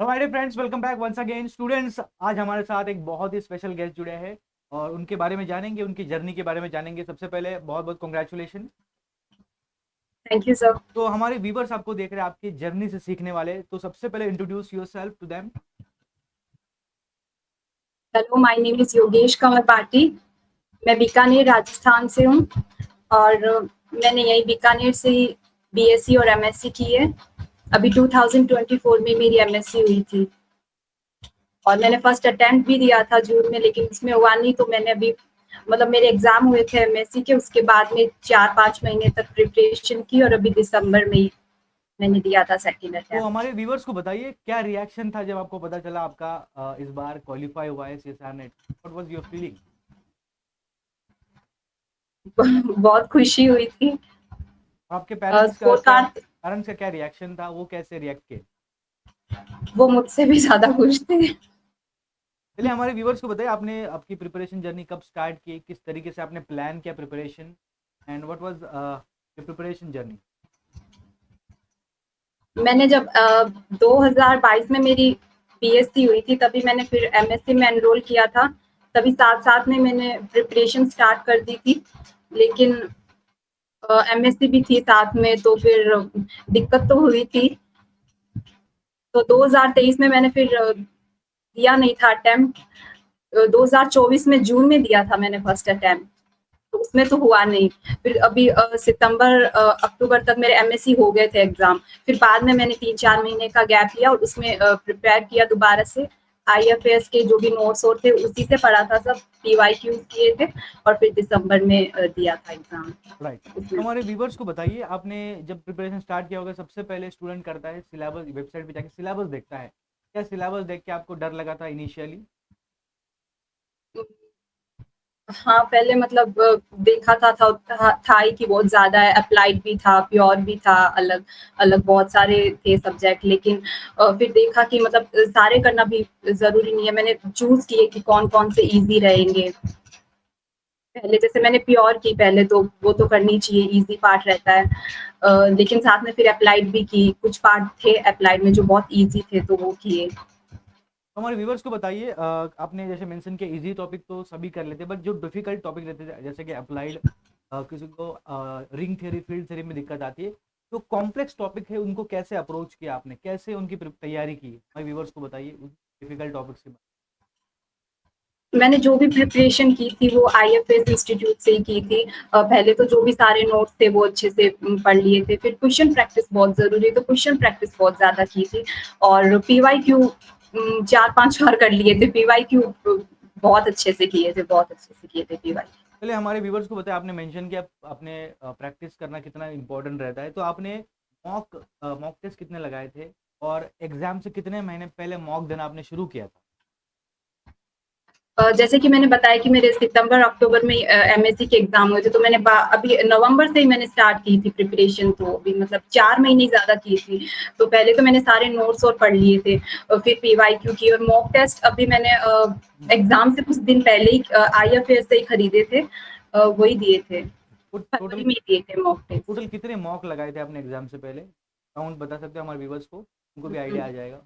हमारे friends welcome back once again students. आज हमारे साथ एक बहुत ही स्पेशल गेस्ट जुड़े हैं और उनके बारे में जानेंगे, उनकी जर्नी के बारे में जानेंगे। सबसे पहले बहुत बहुत कॉन्ग्रेचुलेशन। Thank you sir. तो हमारे व्यूवर्स आपको देख रहे हैं, आपकी जर्नी से सीखने वाले। तो सबसे पहले introduce yourself to them. Hello, my name is Yogesh Kanwar Pati. मैं बीकानेर राजस्थान से हूँ और मैंने यही बीकानेर से ही बीएससी और एमएससी की है। अभी 2024 में मेरी एमएससी हुई थी और मैंने फर्स्ट अटेम्प्ट भी दिया था जून में, लेकिन उसमें हुआ नहीं। तो मैंने अभी मतलब मेरे एग्जाम हुए थे एमएससी के, उसके बाद में 4-5 महीने तक प्रिपरेशन की और अभी दिसंबर में ही मैंने दिया था सेकेंड तो अटेम्प्ट। हमारे व्यूवर्स को बताइए, क्या रिएक्शन था जब आपको पता चला आपका इस बार क्वालिफाई हुआ है CSR net? What was your feeling? बहुत खुशी हुई थी। आपके पेरेंट्स का स्कोर क्या कार्ड पेरेंट्स का क्या रिएक्शन था? वो कैसे रिएक्ट किए? वो मुझसे भी ज्यादा खुश थे। चलिए, हमारे व्यूवर्स को बताइए, आपने आपकी प्रिपरेशन जर्नी कब स्टार्ट की, किस तरीके से आपने प्लान किया preparation, and what was your preparation journey? मैंने जब 2022 में मेरी बीएससी हुई थी, तभी मैंने फिर एमएससी में एनरोल किया था। तभी साथ साथ में मैंने प्रिपरेशन स्टार्ट कर दी थी, लेकिन एमएससी भी थी साथ में, तो फिर दिक्कत तो हुई थी। तो 2023 में मैंने फिर दिया नहीं था अटेम्प्ट। 2024 में जून में दिया था मैंने फर्स्ट अटेम्प्ट, तो उसमें तो हुआ नहीं। फिर अभी सितंबर अक्टूबर तक मेरे एमएससी हो गए थे एग्जाम। फिर बाद में मैंने 3-4 महीने का गैप लिया और उसमें प्रिपेयर किया दोबारा से। आईएफएस के जो भी नोट्स और थे उसी से पढ़ा था, सब पीवाईक्यू किए थे और फिर दिसंबर में दिया था एग्जाम राइट। तो उसमें। हमारे व्यूवर्स को बताइए, आपने जब प्रिपरेशन स्टार्ट किया होगा, सबसे पहले स्टूडेंट करता है सिलेबस, वेबसाइट पे जाके सिलेबस देखता है। क्या सिलेबस देख के आपको डर लगा था इनिशियली? हाँ, पहले मतलब देखा था ही कि बहुत ज़्यादा है, अप्लाइड भी था, प्योर भी था, अलग अलग बहुत सारे थे सब्जेक्ट। लेकिन फिर देखा कि मतलब सारे करना भी ज़रूरी नहीं है। मैंने चूज़ किए कि कौन-कौन से ईज़ी रहेंगे। पहले जैसे मैंने प्योर की पहले, तो वो तो करनी चाहिए, ईज़ी पार्ट रहता है। लेकिन साथ में फिर अप्लाइड भी की, कुछ पार्ट थे अप्लाइड में जो बहुत ईज़ी थे, तो वो किए। तो हमारे व्यूवर्स को बताइए, आपने जैसे मेंशन किया इजी टॉपिक तो सभी कर लेते हैं, बट जो डिफिकल्ट टॉपिक रहते थे जैसे कि अप्लाइड, किसी को रिंग थ्योरी, फील्ड थ्योरी में दिक्कत आती है, तो कॉम्प्लेक्स टॉपिक है उनको कैसे अप्रोच किया आपने, कैसे उनकी तैयारी की? हमारे व्यूवर्स को बताइए उन डिफिकल्ट टॉपिक्स के मैंने जो भी प्रिपरेशन की थी वो आईएफएस इंस्टीट्यूट से ही की थी। पहले तो जो भी सारे नोट्स थे वो अच्छे से पढ़ लिए थे। फिर क्वेश्चन प्रैक्टिस बहुत ज़रूरी है, तो क्वेश्चन प्रैक्टिस बहुत ज़्यादा की थी और पीवाईक्यू 4-5 बार कर लिए थे। पीवाईक्यू बहुत अच्छे से किए थे, बहुत अच्छे से किए थे पीवाईक्यू। चलिए, हमारे व्यूवर्स को बताया, आपने मेंशन किया आपने प्रैक्टिस करना कितना इंपॉर्टेंट रहता है, तो आपने मॉक मॉक टेस्ट कितने लगाए थे और एग्जाम से कितने महीने पहले मॉक देना आपने शुरू किया था? जैसे कि मैंने बताया कि मेरे सितंबर अक्टूबर में एमएससी के एग्जाम हुए थे, तो मैंने अभी नवंबर से ही मैंने स्टार्ट की थी प्रिपरेशन। तो अभी मतलब 4 महीने ज़्यादा की थी। तो पहले तो मैंने सारे नोट्स और पढ़ लिए थे और फिर पीवाईक्यू की और मॉक टेस्ट अभी मैंने एग्जाम से कुछ दिन पहले ही आईएफएस से ही खरीदे थे, वही दिए थे। टोटल फरवरी में दिए थे मॉक टोटल टेस्ट। कितने मॉक लगाए थे आपने एग्जाम से पहले? काउंट बता सकते हो हमारे व्यूवर्स को, उनको भी आइडिया आ जाएगा।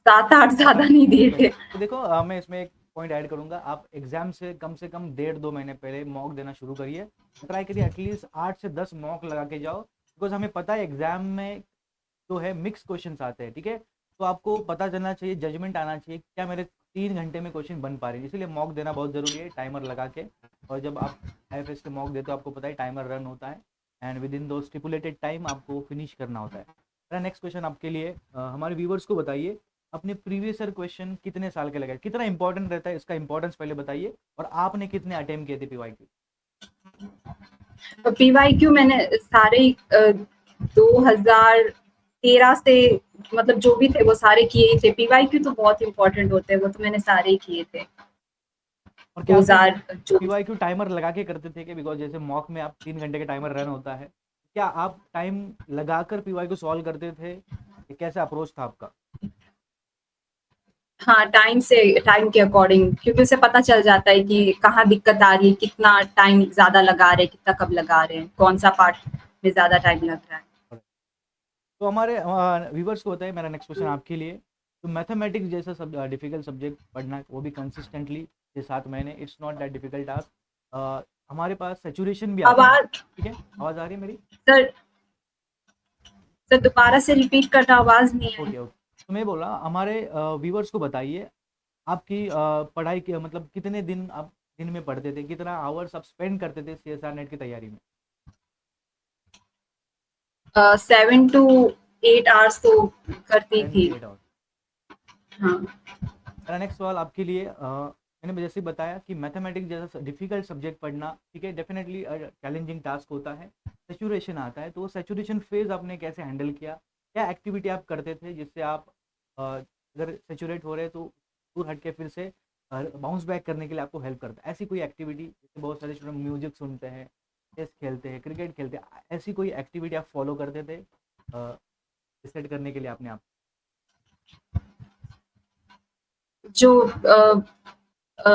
7-8 सात ज़्यादा आठ नहीं दिए ठीक है। थे। तो देखो, मैं इसमें एक पॉइंट ऐड करूंगा, आप एग्जाम से कम 1.5-2 महीने पहले मॉक देना शुरू करिए। ट्राई करिए एटलीस्ट 8 से 10 मॉक लगा के जाओ, बिकॉज हमें पता है एग्जाम में जो है मिक्स क्वेश्चंस आते हैं, ठीक है? तो आपको पता चलना चाहिए, जजमेंट आना चाहिए, क्या मेरे 3 घंटे में क्वेश्चन बन पा रहे हैं, इसलिए मॉक देना बहुत ज़रूरी है, टाइमर लगा के। और जब आप आईएफएस के मॉक देते हो, आपको पता है टाइमर रन होता है एंड विद इन दो स्टिपुलेटेड टाइम आपको फिनिश करना होता है। मेरा नेक्स्ट क्वेश्चन आपके लिए, हमारे व्यूवर्स को बताइए, अपने प्रीवियस ईयर क्वेश्चन कितने साल के लगाए, कितना इंपॉर्टेंट रहता है, इसका इंपॉर्टेंस पहले बताइए, और आपने कितने अटेम्प्ट किए थे पीवाईक्यू? पीवाईक्यू मैंने सारे 2013 से मतलब जो भी थे वो सारे किए ही थे। पीवाईक्यू तो बहुत इंपॉर्टेंट होते हैं, वो तो मैंने सारे ही किए थे। और क्या आपने 2000 जो पीवाईक्यू टाइमर लगा के करते थे कि, बिकॉज जैसे मॉक में आप 3 घंटे का टाइमर रन होता है, क्या आप टाइम लगाकर पीवाईक्यू सॉल्व करते थे? ये कैसे अप्रोच था आपका? हाँ, टाइम के अकॉर्डिंग, क्योंकि उसे पता चल जाता है कि कहाँ दिक्कत आ रही है, कितना टाइम ज़्यादा लगा रहे हैं, कितना कब लगा रहे हैं, कौन सा पार्ट में ज़्यादा टाइम लग रहा है। तो हमारे व्यूवर्स को होता है, मेरा नेक्स्ट क्वेश्चन आपके लिए, तो मैथमेटिक्स जैसा सब डिफिकल्ट सब्जेक्ट पढ़ना, वो भी कंसिस्टेंटली 6-7 महीने, it's not that difficult task. हमारे पास सेचुरेशन भी आता है, आवाज ठीक है? आवाज़ आ रही है मेरी? सर सर दोबारा से रिपीट करना, आवाज नहीं आई। Okay okay. तो मैं बोला हमारे व्यूवर्स को बताइए, आपकी पढ़ाई के मतलब कितने दिन आप दिन में पढ़ते थे, कितना आवर्स आप स्पेंड करते थे CSR नेट की तैयारी में? 7 to 8 आवर्स तो करती 10 थी। to 8 hours. हाँ मेरा नेक्स्ट सवाल आपके लिए, मैंने जैसे बताया कि मैथमेटिक्स जैसा डिफिकल्ट सब्जेक्ट पढ़ना, ठीक है, डेफिनेटली चैलेंजिंग टास्क होता है, सेचुरेशन आता है, तो वो सेचुरेशन फेज आपने कैसे हैंडल किया, क्या एक्टिविटी आप करते थे जिससे आप अगर सेचुरेट हो रहे तो दूर हट के फिर से बाउंस बैक करने के लिए आपको हेल्प करता है? ऐसी कोई एक्टिविटी, जैसे बहुत सारे स्टूडेंट म्यूजिक सुनते हैं, चेस खेलते हैं, क्रिकेट खेलते हैं, ऐसी कोई एक्टिविटी आप फॉलो करते थे सेट करने के लिए आपने आप? जो अ,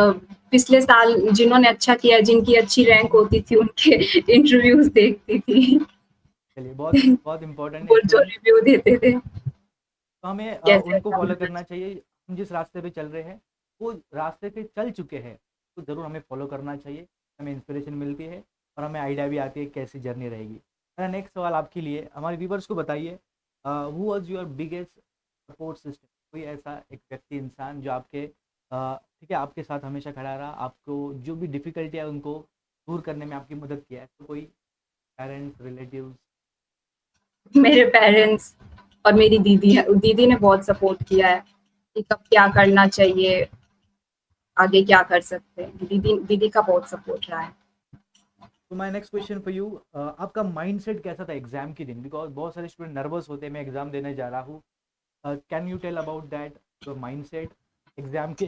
पिछले साल जिन्होंने अच्छा किया, जिनकी अच्छी रैंक होती थी, उनके इंटरव्यूज देखती थी। चलिए, बहुत बहुत इंपॉर्टेंट है वो जो स्टूडेंट। रिव्यू देते थे तो हमें कैसे उनको एग्जाम फॉलो होना करना चाहिए, हम जिस रास्ते पे चल रहे हैं वो रास्ते पे चल चुके हैं, तो ज़रूर हमें फॉलो करना चाहिए, हमें इंस्पिरेशन मिलती है और हमें आइडिया भी आती है कैसी जर्नी रहेगी। मेरा नेक्स्ट सवाल आपके लिए, हमारे व्यूवर्स को बताइए, who was your biggest support system? कोई ऐसा एक व्यक्ति, इंसान जो आपके ठीक है, आपके साथ हमेशा खड़ा रहा, आपको जो भी डिफ़िकल्टी है उनको दूर करने में आपकी मदद किया है, तो कोई पेरेंट्स, रिलेटिव्स? चाहिए। मेरे पेरेंट्स और मेरी दीदी है, दीदी ने बहुत सपोर्ट किया है कि कब क्या करना चाहिए, आगे क्या कर सकते हैं। दीदी दीदी का बहुत सपोर्ट रहा है। तो my next question for you, आपका माइंडसेट कैसा था एग्जाम के दिन? बिकॉज बहुत सारे स्टूडेंट नर्वस होते हैं, मैं एग्जाम देने जा रहा हूँ, can you tell about that, your mindset exam के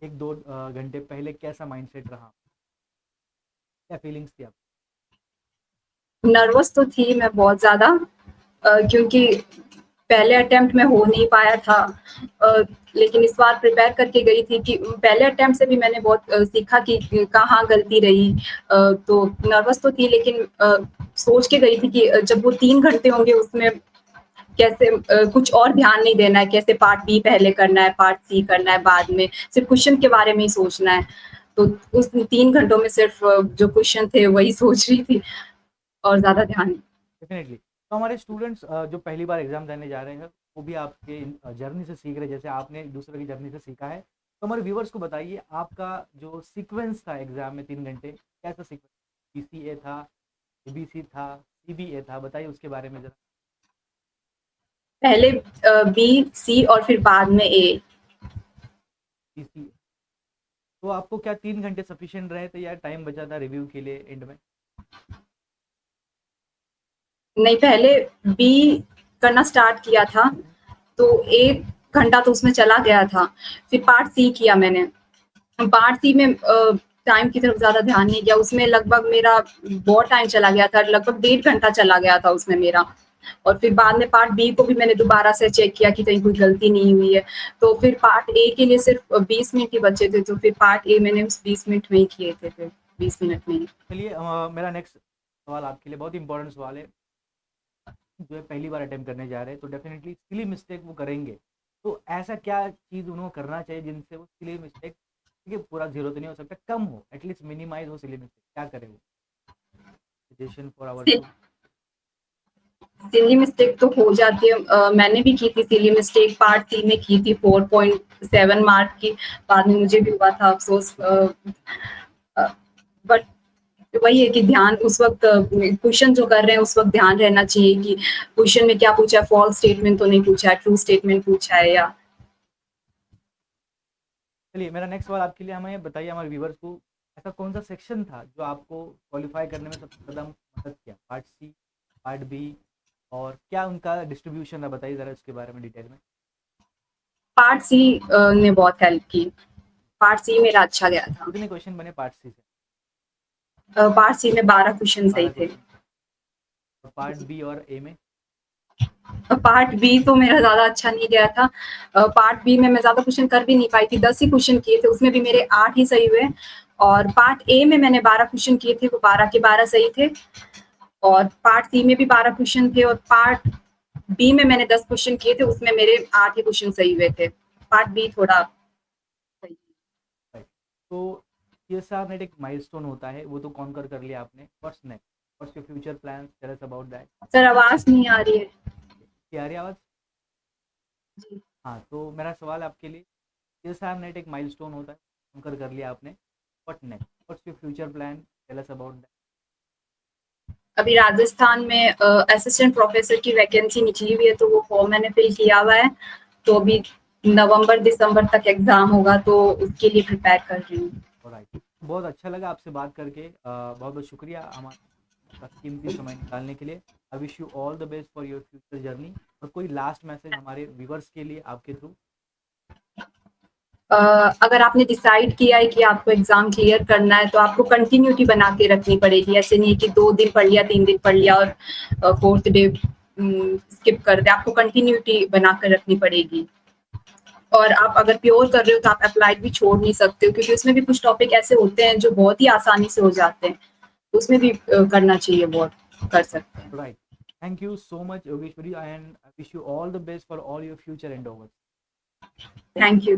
1-2 घंटे पहले कैसा माइंडसेट रहा, क्या फीलिंग्स थी आप? नर्वस तो थी मैं बहुत ज़्यादा, क्योंकि पहले अटेम्प्ट में हो नहीं पाया था, अ, लेकिन इस बार प्रिपेयर करके गई थी कि पहले अटेम्प्ट से भी मैंने बहुत सीखा कि कहाँ गलती रही। तो नर्वस तो थी, लेकिन सोच के गई थी कि जब वो 3 घंटे होंगे उसमें कैसे कुछ और ध्यान नहीं देना है, कैसे पार्ट बी पहले करना है, पार्ट सी करना है बाद में, सिर्फ क्वेश्चन के बारे में ही सोचना है। तो उस 3 घंटों में सिर्फ जो क्वेश्चन थे वही सोच रही थी और ज़्यादा ध्यान। डेफिनेटली। तो हमारे स्टूडेंट्स जो पहली बार एग्जाम देने जा रहे हैं, वो भी आपके जर्नी से सीख रहे हैं, जैसे आपने एक दूसरे की जर्नी से सीखा है, तो हमारे व्यूवर्स को बताइए, आपका जो सीक्वेंस था एग्जाम में 3 घंटे, कैसा सीक्वेंस? PCA था, ABC था, CBA था, बताइए उसके बारे में जरा। पहले बी, सी और फिर बाद में ए। PCA, तो आपको क्या 3 घंटे सफिशिएंट रहे थे या टाइम बचा था रिव्यू के लिए एंड में? नहीं, पहले बी करना स्टार्ट किया था, तो 1 घंटा तो उसमें चला गया था। फिर पार्ट सी किया मैंने। पार्ट सी में टाइम की तरफ ज़्यादा ध्यान नहीं दिया, उसमें लगभग मेरा बहुत टाइम चला गया था, लगभग 1.5 घंटा चला गया था उसमें मेरा। और फिर बाद में पार्ट बी को भी मैंने दोबारा से चेक किया कि कहीं कोई गलती नहीं हुई है। तो फिर पार्ट ए के लिए सिर्फ 20 मिनट ही बचे थे, तो फिर पार्ट ए मैंने उस 20 मिनट में ही किए थे, फिर 20 मिनट में ही। चलिए, मेरा नेक्स्ट सवाल आपके लिए बहुत इंपॉर्टेंट सवाल है, जो है पहली बार अटेम्प्ट करने जा रहे हैं तो डेफिनेटली सिली मिस्टेक वो करेंगे, तो ऐसा क्या चीज़ उन्होंने करना चाहिए जिनसे वो सिली मिस्टेक, ठीक है, पूरा जीरो तो नहीं हो सकता, कम हो, एटलीस्ट मिनिमाइज हो सिली मिस्टेक, क्या करें वो? सजेशन फॉर आवर सि स्टूडेंट। सिली मिस्टेक तो हो जाती है, मैंने भी की थी सिली मिस्टेक, पार्ट सी में की थी 4.7 मार्क की। बाद में मुझे भी हुआ था अफ़सोस, बट वही है कि ध्यान उस वक़्त क्वेश्चन जो कर रहे हैं उस वक़्त ध्यान रहना चाहिए कि क्वेश्चन में क्या पूछा है, फ़ॉल्स स्टेटमेंट तो नहीं पूछा है, ट्रू स्टेटमेंट पूछा है या। चलिए, मेरा नेक्स्ट सवाल आपके लिए, हमें बताइए, हमारे व्यूवर्स को, ऐसा कौन सा सेक्शन था जो आपको क्वालिफाई करने में सबसे ज़्यादा मदद किया, पार्ट सी, पार्ट बी, और क्या उनका डिस्ट्रीब्यूशन है, बताइए ज़रा उसके बारे में डिटेल में। पार्ट सी ने बहुत हेल्प की। पार्ट सी मेरा अच्छा गया था। कितने क्वेश्चन बने पार्ट सी से? पार्ट सी में 12 क्वेश्चन सही 12 थे। क्वेश्चन। और पार्ट बी और ए में? पार्ट बी तो मेरा ज़्यादा अच्छा नहीं गया था। पार्ट बी में मैं ज़्यादा क्वेश्चन कर भी नहीं पाई थी, 10 ही क्वेश्चन किए थे, उसमें भी मेरे 8 ही सही हुए। और पार्ट ए में मैंने 12 क्वेश्चन किए थे, वो 12 के 12 सही थे। और पार्ट सी में भी 12 क्वेश्चन थे, और पार्ट बी में मैंने 10 क्वेश्चन किए थे, उसमें मेरे 8 ही क्वेश्चन सही हुए थे। पार्ट बी थोड़ा सही। राइट। तो सीएसआर नेट एक माइलस्टोन होता है, वो तो कॉन्कर कर लिया आपने। What's next? What's your future plans? Tell us about that. Sir आवाज नहीं आ रही है। क्या आ रही है आवाज? जी। हाँ, तो मेरा सवाल आपके लिए, सीएसआर नेट एक माइलस्टोन होता है, कॉन्कर कर लिया आपने। What next? What's your future plan? Tell us about that. अभी राजस्थान में असिस्टेंट प्रोफेसर की वैकेंसी निकली हुई है, तो वो फॉर्म मैंने फिल किया हुआ है। तो अभी नवंबर दिसंबर तक एग्जाम होगा, तो उसके लिए प्रिपेयर कर रही हूँ। ऑलराइट। बहुत अच्छा लगा आपसे बात करके। बहुत बहुत शुक्रिया हमारा कीमती समय निकालने के लिए। I wish you all the best for your future journey. और कोई लास्ट मैसेज हमारे व्यूवर्स के लिए आपके थ्रू? अगर आपने डिसाइड किया है कि आपको एग्जाम क्लियर करना है, तो आपको कंटिन्यूटी बना के रखनी पड़ेगी। ऐसे नहीं कि 2 दिन पढ़ लिया, 3 दिन पढ़ लिया और फोर्थ डे स्किप कर दे। आपको कंटिन्यूटी बना कर रखनी पड़ेगी। और आप अगर प्योर कर रहे हो तो आप अप्लाइड भी छोड़ नहीं सकते हो, क्योंकि उसमें भी कुछ टॉपिक ऐसे होते हैं जो बहुत ही आसानी से हो जाते हैं। तो उसमें भी करना चाहिए, बहुत कर सकते हैं। Right. Thank you so much Yogeshwari, and I wish you all the best for all your future endeavours. Thank you.